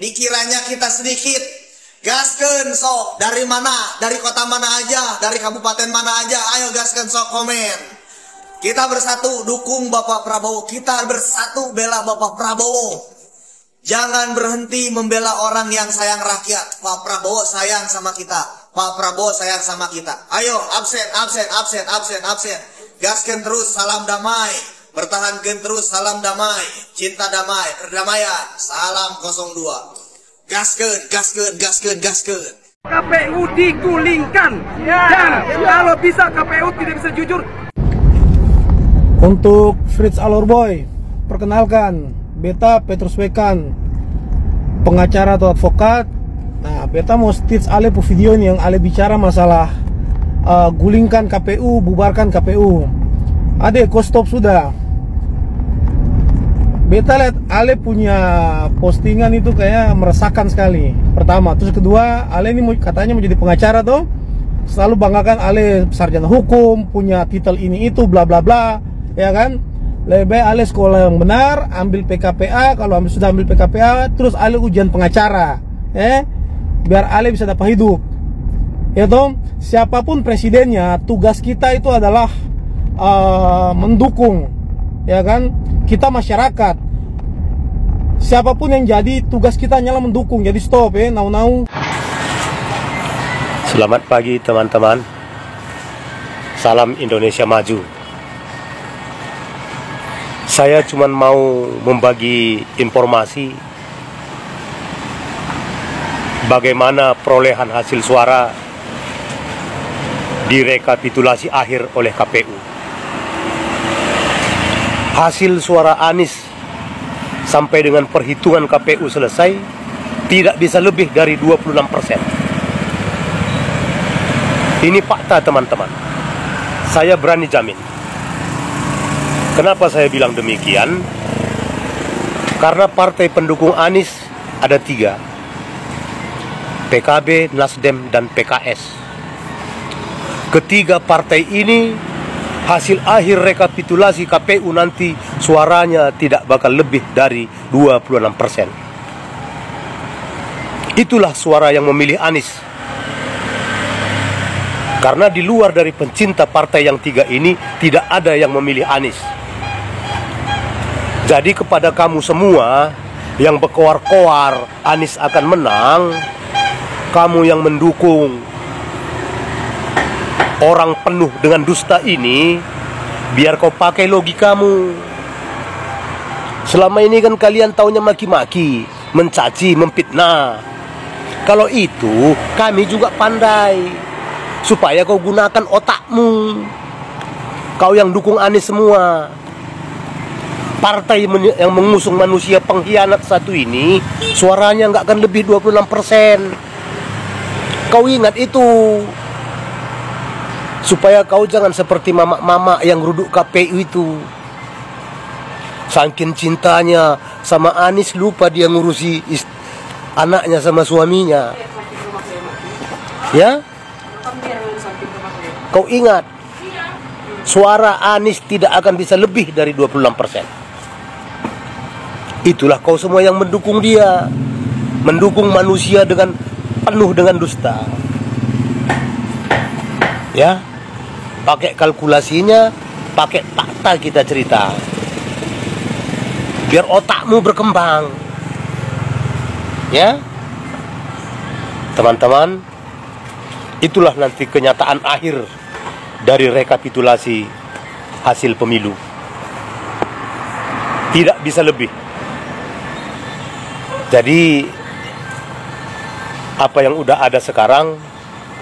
dikiranya kita sedikit. Gaskeun sok, dari mana? Dari kota mana aja? Dari kabupaten mana aja? Ayo gaskeun sok komen. Kita bersatu dukung Bapak Prabowo. Kita bersatu bela Bapak Prabowo. Jangan berhenti membela orang yang sayang rakyat. Pak Prabowo sayang sama kita. Pak Prabowo sayang sama kita. Ayo absen. Gaskeun terus, salam damai. Pertahankan terus, salam damai. Cinta damai, perdamaian. Salam 02. Gaskeun. KPU digulingkan dan kalau bisa KPU tidak bisa jujur. Untuk Fritz Alorboy, perkenalkan, beta Petrus Wekan, pengacara atau advokat. Nah, beta mau stitch ale pu video ini yang ale bicara masalah gulingkan KPU, bubarkan KPU. Ade, kau stop sudah. Beta lihat ale punya postingan itu kayak meresahkan sekali. Pertama, terus kedua, ale ini katanya menjadi pengacara tuh. Selalu banggakan ale sarjana hukum, punya titel ini itu bla bla bla, ya kan? Lebih baik ale sekolah yang benar, ambil PKPA, kalau sudah ambil PKPA, terus ale ujian pengacara, biar ale bisa dapat hidup. Ya toh, siapapun presidennya, tugas kita itu adalah mendukung, ya kan? Kita masyarakat, siapapun yang jadi, tugas kita hanyalah mendukung. Jadi stop nau. Selamat pagi teman-teman. Salam Indonesia Maju. Saya cuma mau membagi informasi bagaimana perolehan hasil suara di rekapitulasi akhir oleh KPU. Hasil suara Anies sampai dengan perhitungan KPU selesai tidak bisa lebih dari 26%. Ini fakta teman-teman. Saya berani jamin. Kenapa saya bilang demikian? Karena partai pendukung Anies ada 3. PKB, Nasdem, dan PKS. Ketiga partai ini hasil akhir rekapitulasi KPU nanti suaranya tidak bakal lebih dari 26%. Itulah suara yang memilih Anies. Karena di luar dari pencinta partai yang 3 ini tidak ada yang memilih Anies. Jadi kepada kamu semua yang berkoar-koar Anies akan menang, kamu yang mendukung orang penuh dengan dusta ini, biar kau pakai logikamu. Selama ini kan kalian taunya maki-maki, mencaci, memfitnah. Kalau itu kami juga pandai, supaya kau gunakan otakmu. Kau yang dukung Anies semua, partai yang mengusung manusia pengkhianat satu ini, suaranya nggak akan lebih 26%. Kau ingat itu, supaya kau jangan seperti mama-mama yang ruduk KPU itu. Saking cintanya sama Anies, lupa dia ngurusi anaknya sama suaminya. Ya? Kau ingat, suara Anies tidak akan bisa lebih dari 26%. Itulah kau semua yang mendukung dia, mendukung manusia dengan penuh dengan dusta. Ya? Pakai kalkulasinya, pakai fakta kita cerita, biar otakmu berkembang. Ya, teman-teman, itulah nanti kenyataan akhir dari rekapitulasi hasil pemilu. Tidak bisa lebih. Jadi apa yang udah ada sekarang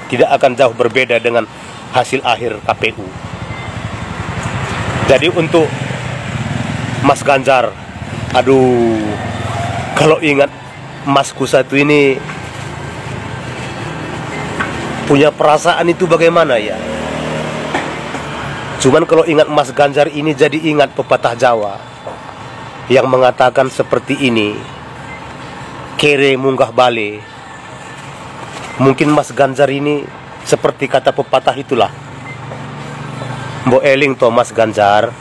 tidak akan jauh berbeda dengan hasil akhir KPU. Jadi untuk Mas Ganjar, aduh, kalau ingat Masku satu ini punya perasaan itu bagaimana ya? Cuman kalau ingat Mas Ganjar ini jadi ingat pepatah Jawa yang mengatakan seperti ini, kere munggah bale. Mungkin Mas Ganjar ini seperti kata pepatah itulah. Mbok eling to Mas Ganjar.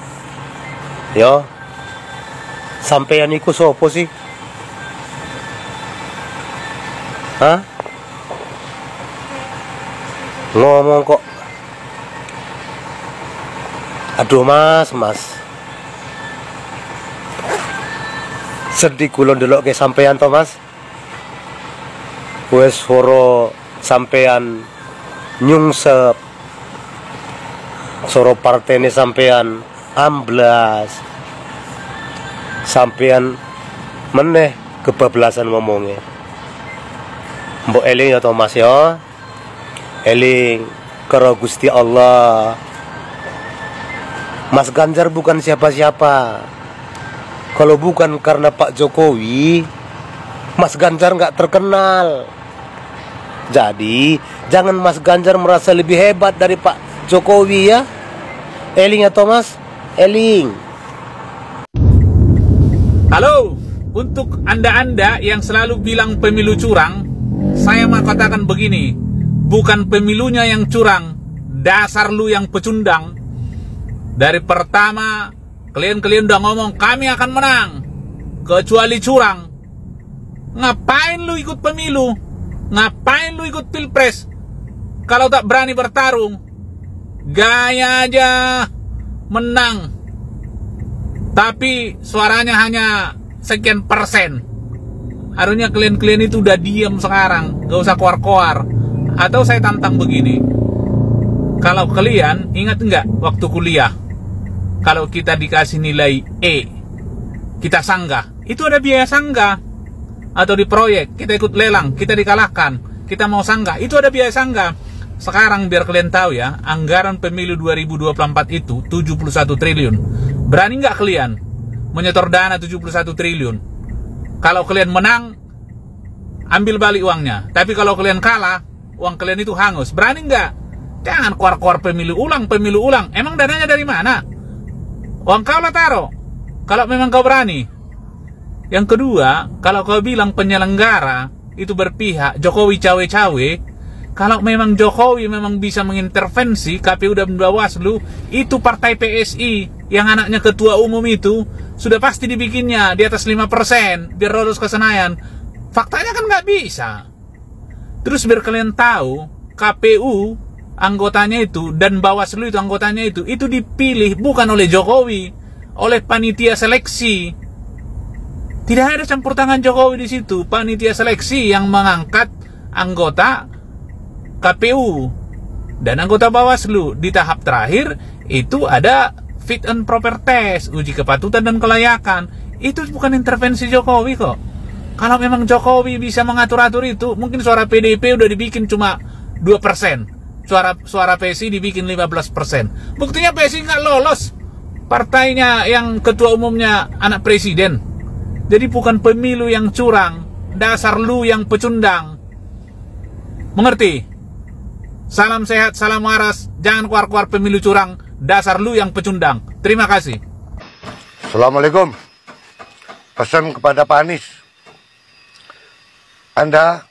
Yo. Sampeyan iku sopo sih? Hah? Ngomong kok. Aduh mas. Sedih kula ndelok ke sampean to mas. Wes soro sampean nyungsep. Soro partene sampean amblas. Sampean meneh kebablasan ngomongnya. Mbok eling ya to mas ya. Eling karo Gusti Allah. Mas Ganjar bukan siapa-siapa. Kalau bukan karena Pak Jokowi, Mas Ganjar nggak terkenal. Jadi jangan Mas Ganjar merasa lebih hebat dari Pak Jokowi ya. Eling ya Thomas, eling. Halo, untuk anda-anda yang selalu bilang pemilu curang, saya mau katakan begini, bukan pemilunya yang curang, dasar lu yang pecundang. Dari pertama kalian udah ngomong kami akan menang kecuali curang. Ngapain lu ikut pemilu? Ngapain lu ikut pilpres kalau tak berani bertarung? Gaya aja menang, tapi suaranya hanya sekian persen. Harusnya kalian itu udah diam sekarang, gak usah koar-koar. Atau saya tantang begini, kalau kalian ingat nggak waktu kuliah, kalau kita dikasih nilai E, kita sanggah, itu ada biaya sanggah. Atau di proyek, kita ikut lelang, kita dikalahkan, kita mau sanggah, itu ada biaya sanggah. Sekarang biar kalian tahu ya, anggaran pemilu 2024 itu 71 triliun. Berani nggak kalian menyetor dana 71 triliun? Kalau kalian menang, ambil balik uangnya. Tapi kalau kalian kalah, uang kalian itu hangus. Berani nggak? Jangan keluar-keluar pemilu ulang. Emang dananya dari mana? Uang kau lah taruh, kalau memang kau berani. Yang kedua, kalau kau bilang penyelenggara itu berpihak, Jokowi cawe-cawe, kalau memang Jokowi memang bisa mengintervensi KPU dan Bawaslu, itu partai PSI yang anaknya ketua umum itu sudah pasti dibikinnya di atas 5% biar lolos ke Senayan. Faktanya kan nggak bisa. Terus biar kalian tahu, KPU anggotanya itu dan Bawaslu itu anggotanya itu dipilih bukan oleh Jokowi, oleh panitia seleksi. Tidak ada campur tangan Jokowi di situ. Panitia seleksi yang mengangkat anggota KPU dan anggota Bawaslu. Di tahap terakhir itu ada fit and proper test, uji kepatutan dan kelayakan. Itu bukan intervensi Jokowi kok. Kalau memang Jokowi bisa mengatur-atur itu, mungkin suara PDIP udah dibikin cuma 2%. Suara PSI dibikin 15%. Buktinya PSI nggak lolos. Partainya yang ketua umumnya anak presiden. Jadi bukan pemilu yang curang, dasar lu yang pecundang. Mengerti? Salam sehat, salam waras. Jangan keluar-keluar pemilu curang, dasar lu yang pecundang. Terima kasih. Assalamualaikum. Pesan kepada Pak Anies, Anda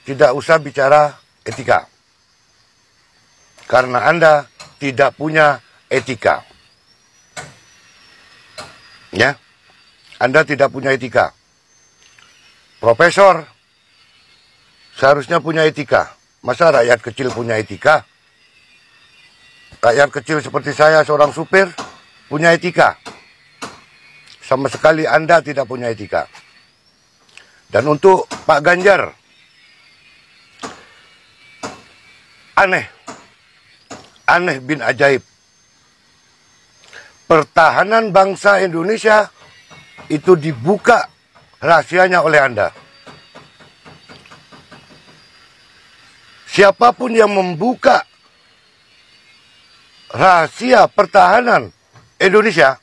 tidak usah bicara etika, karena Anda tidak punya etika. Ya, Anda tidak punya etika. Profesor seharusnya punya etika. Masa rakyat kecil punya etika? Rakyat kecil seperti saya, seorang supir, punya etika? Sama sekali Anda tidak punya etika. Dan untuk Pak Ganjar, aneh bin ajaib. Pertahanan bangsa Indonesia itu dibuka rahasianya oleh Anda. Siapapun yang membuka rahasia pertahanan Indonesia,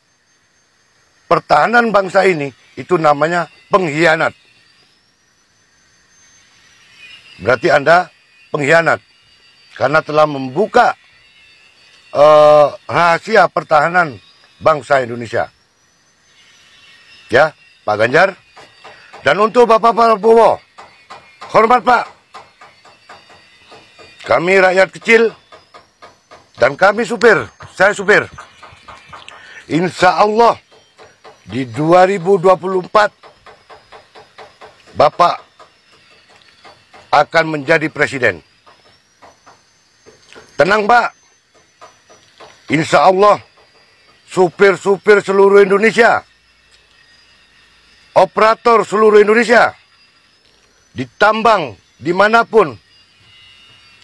pertahanan bangsa ini, itu namanya pengkhianat. Berarti Anda pengkhianat karena telah membuka rahasia pertahanan bangsa Indonesia. Ya, Pak Ganjar. Dan untuk Bapak Prabowo, hormat Pak, kami rakyat kecil dan kami supir, saya supir, insya Allah di 2024 Bapak akan menjadi presiden. Tenang, Pak. Insya Allah, supir-supir seluruh Indonesia, operator seluruh Indonesia, ditambang dimanapun,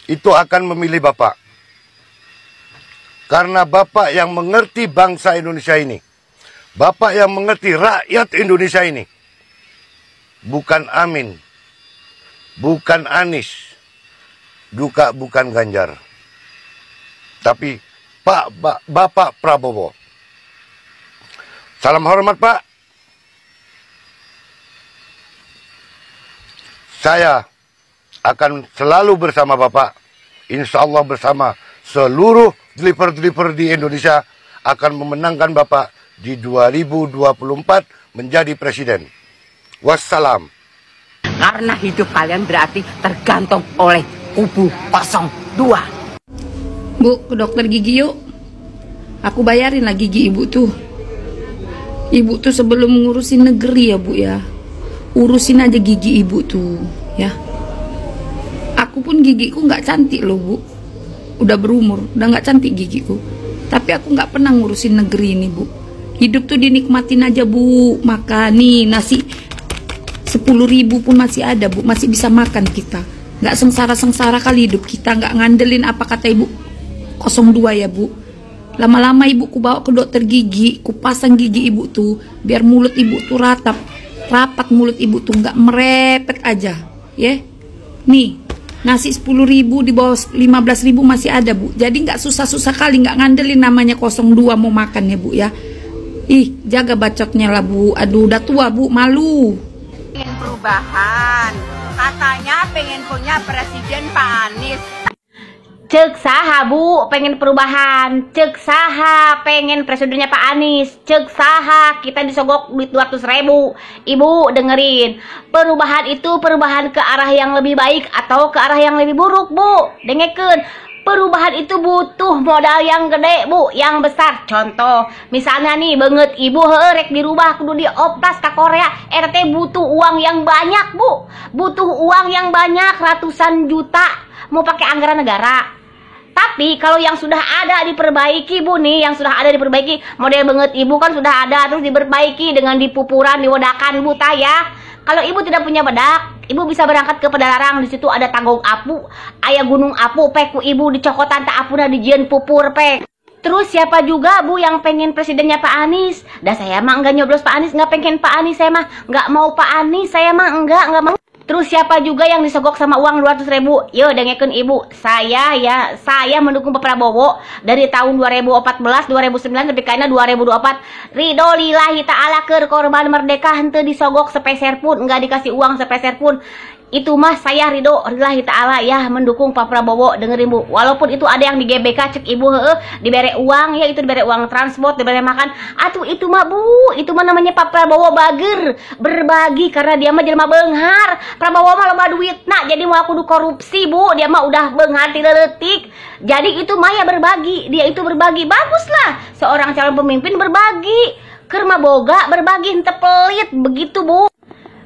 itu akan memilih Bapak. Karena Bapak yang mengerti bangsa Indonesia ini, Bapak yang mengerti rakyat Indonesia ini. Bukan Amin, bukan Anies, juga bukan Ganjar, tapi Bapak Prabowo. Salam hormat, Pak. Saya akan selalu bersama Bapak. Insya Allah bersama seluruh driver-driver di Indonesia akan memenangkan Bapak di 2024 menjadi presiden. Wassalam. Karena hidup kalian berarti tergantung oleh kubu 02. Bu, ke dokter gigi yuk. Aku bayarin lah gigi ibu tuh. Ibu tuh sebelum ngurusin negeri ya Bu ya, urusin aja gigi ibu tuh ya. Aku pun gigiku nggak cantik loh Bu. Udah berumur, udah nggak cantik gigiku. Tapi aku nggak pernah ngurusin negeri ini Bu. Hidup tuh dinikmatin aja Bu. Makan nih nasi 10.000 pun masih ada Bu, masih bisa makan kita. Nggak sengsara-sengsara kali hidup kita, nggak ngandelin apa kata ibu 02 ya Bu. Lama-lama ibu ku bawa ke dokter gigi, ku pasang gigi ibu tuh biar mulut ibu tuh rapat mulut ibu tuh nggak merepet aja ya. Nih nasi 10.000 di bawah 15.000 masih ada Bu. Jadi nggak susah-susah kali, nggak ngandelin namanya 02 mau makan ya Bu ya. Ih jaga bacotnya lah Bu. Aduh udah tua Bu, malu. Pengen perubahan, katanya pengen punya presiden Pak Anies. Cek saha Bu pengen perubahan, cek saha pengen presidennya Pak Anies, cek saha kita disogok duit 200.000. Ibu dengerin, perubahan itu perubahan ke arah yang lebih baik atau ke arah yang lebih buruk Bu. Dengekeun, perubahan itu butuh modal yang gede Bu, yang besar. Contoh misalnya nih banget ibu rek dirubah kudu dioptas ke Korea, RT butuh uang yang banyak Bu, butuh uang yang banyak ratusan juta mau pakai anggaran negara. Tapi kalau yang sudah ada diperbaiki Bu nih, yang sudah ada diperbaiki, model banget ibu kan sudah ada terus diperbaiki dengan dipupuran, diwedakan Bu ya. Kalau ibu tidak punya bedak, ibu bisa berangkat ke Padalarang, di situ ada tanggung apu, aya gunung apu pek ku ibu dicokotan tak apuna dijieun pupur pek. Terus siapa juga Bu yang pengen presidennya Pak Anies? Dah saya mah enggak nyoblos Pak Anies, enggak pengen Pak Anies, saya mah enggak mau Pak Anies, saya mah enggak mau. Terus siapa juga yang disogok sama uang 200.000? Yo dengekeun ibu, saya mendukung Pak Prabowo dari tahun 2014, 2009 sampai kaina 2024. Ridho lillahi ta'ala keur korban merdeka henteu disogok sepeser pun, enggak dikasih uang sepeser pun. Itu mah saya ridho lillahi ta'ala ya mendukung Pak Prabowo. Dengerin Bu, walaupun itu ada yang di GBK cek ibu diberi uang ya, itu diberi uang transport, diberi makan. Atuh itu mah Bu, itu mah namanya Pak Prabowo bager, berbagi karena dia mah jelema beunghar. Prabowo mah loba duitna jadi mau kudu korupsi Bu, dia mah udah beunghar ti leutik. Jadi itu mah ya berbagi, dia itu berbagi. Baguslah seorang calon pemimpin berbagi. Keur mah boga berbagi henteu pelit begitu Bu.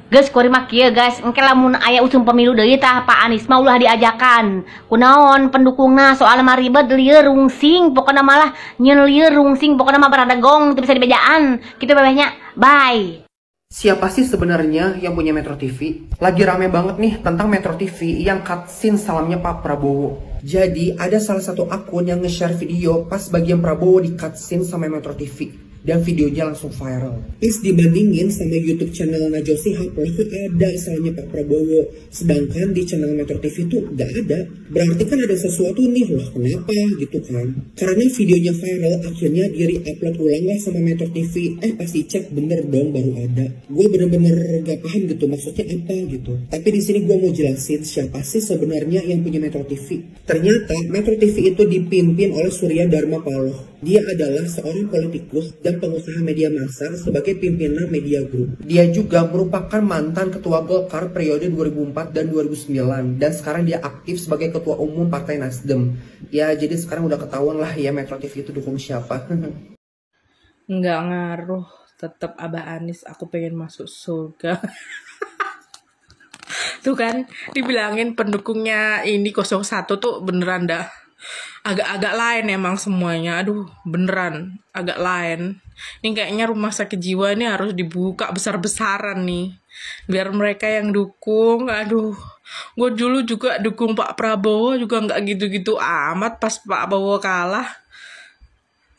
Guys, kuari mah kieu guys, engke lamun aya usum pemilu deui tah Pak Anies mah ulah diajakan. Kunaon pendukungna soal mah ribet lieur rungsing, pokona malah nyeun lieur rungsing, pokona mah barada gong teu bisa dibejaan. Kitu bebehnya. Bye. Siapa sih sebenarnya yang punya Metro TV? Lagi rame banget nih tentang Metro TV yang cutscene salamnya Pak Prabowo. Jadi ada salah satu akun yang nge-share video pas bagian Prabowo di cutscene sama Metro TV. Dan videonya langsung viral. Pas dibandingin sama YouTube channel Najwa Shihab, itu ada salahnya Pak Prabowo. Sedangkan di channel Metro TV itu gak ada. Berarti kan ada sesuatu nih, loh kenapa gitu kan. Karena videonya viral, akhirnya di-upload ulang lah sama Metro TV. Pas dicek bener dong baru ada. Gue bener-bener gak paham gitu, maksudnya apa gitu. Tapi di sini gue mau jelasin siapa sih sebenarnya yang punya Metro TV. Ternyata Metro TV itu dipimpin oleh Surya Dharma Paloh. Dia adalah seorang politikus dan pengusaha media massa sebagai pimpinan Media Group. Dia juga merupakan mantan ketua Golkar periode 2004 dan 2009 dan sekarang dia aktif sebagai ketua umum Partai Nasdem. Ya jadi sekarang udah ketahuan lah ya Metro TV itu dukung siapa. Nggak ngaruh, tetap Abah Anies, aku pengen masuk surga. Tuh kan, dibilangin pendukungnya ini 01 tuh beneran dah agak-agak lain emang semuanya. Aduh, beneran agak lain. Ini kayaknya rumah sakit jiwa ini harus dibuka besar-besaran nih. Biar mereka yang dukung. Aduh, gue dulu juga dukung Pak Prabowo juga nggak gitu-gitu amat pas Pak Prabowo kalah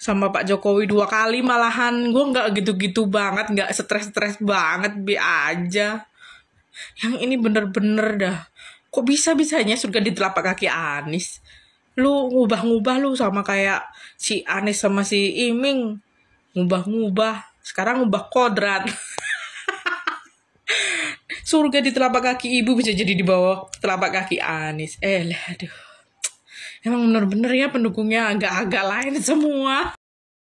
sama Pak Jokowi 2 kali malahan. Gue nggak gitu-gitu banget, nggak stres-stres banget, bi aja. Yang ini bener-bener dah, kok bisa-bisanya surga di telapak kaki Anies. Lu ngubah-ngubah lu sama kayak si Anies sama si Iming. Ngubah-ngubah, sekarang ngubah kodrat. Surga di telapak kaki ibu bisa jadi di bawah telapak kaki Anies. Aduh. Emang bener-bener ya pendukungnya agak-agak lain semua.